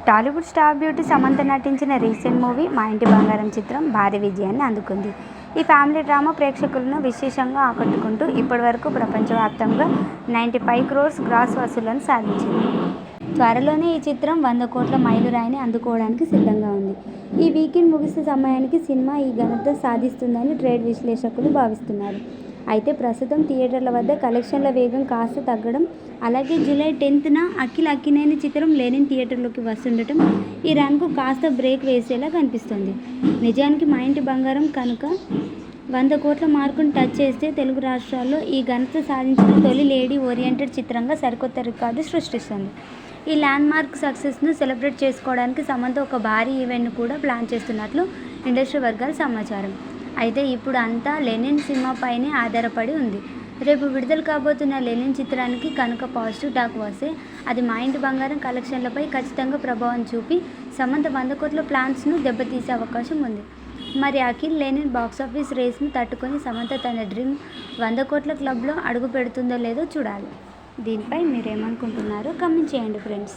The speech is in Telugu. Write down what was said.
టాలీవుడ్ స్టార్ బ్యూటీ సమంత నటించిన రీసెంట్ మూవీ మా ఇంటి బంగారం చిత్రం భారీ విజయాన్ని అందుకుంది. ఈ ఫ్యామిలీ డ్రామా ప్రేక్షకులను విశేషంగా ఆకట్టుకుంటూ ఇప్పటివరకు ప్రపంచవ్యాప్తంగా 95 crores గ్రాస్ వసూళ్లను సాధించింది. త్వరలోనే ఈ చిత్రం 100 కోట్ల మైలురాయిని అందుకోవడానికి సిద్ధంగా ఉంది. ఈ వీకెండ్ ముగిసే సమయానికి సినిమా ఈ ఘనత సాధిస్తుందని ట్రేడ్ విశ్లేషకులు భావిస్తున్నారు. అయితే ప్రస్తుతం థియేటర్ల వద్ద కలెక్షన్ల వేగం కాస్త తగ్గడం, అలాగే జూలై 10న అఖిల్ అక్కినేని చిత్రం లెనిన్ థియేటర్లోకి వస్తుండటం ఈ రన్కు కాస్త బ్రేక్ వేసేలా కనిపిస్తోంది. నిజానికి మా ఇంటి బంగారం కనుక 100 కోట్ల మార్కును టచ్ చేస్తే తెలుగు రాష్ట్రాల్లో ఈ ఘనత సాధించిన తొలి లేడీ ఓరియంటెడ్ చిత్రంగా సరికొత్త రికార్డు సృష్టిస్తుంది. ఈ ల్యాండ్ మార్క్ సక్సెస్ను సెలబ్రేట్ చేసుకోవడానికి సమంత ఒక భారీ ఈవెంట్ను కూడా ప్లాన్ చేస్తున్నట్లు ఇండస్ట్రీ వర్గాల సమాచారం. అయితే ఇప్పుడు అంతా లెనిన్ సినిమాపైనే ఆధారపడి ఉంది. రేపు విడుదల కాబోతున్న లెనిన్ చిత్రానికి కనుక పాజిటివ్ టాక్ వస్తే అది మా ఇంటి బంగారం కలెక్షన్లపై ఖచ్చితంగా ప్రభావం చూపి సమంత 100 కోట్ల ప్లాన్స్ను దెబ్బతీసే అవకాశం ఉంది. మరి అఖిల్ లెనిన్ బాక్సాఫీస్ రేస్ను తట్టుకొని సమంత తన డ్రీమ్ 100 కోట్ల క్లబ్లో అడుగు పెడుతుందో లేదో చూడాలి. దీనిపై మీరేమనుకుంటున్నారో కామెంట్ చేయండి ఫ్రెండ్స్.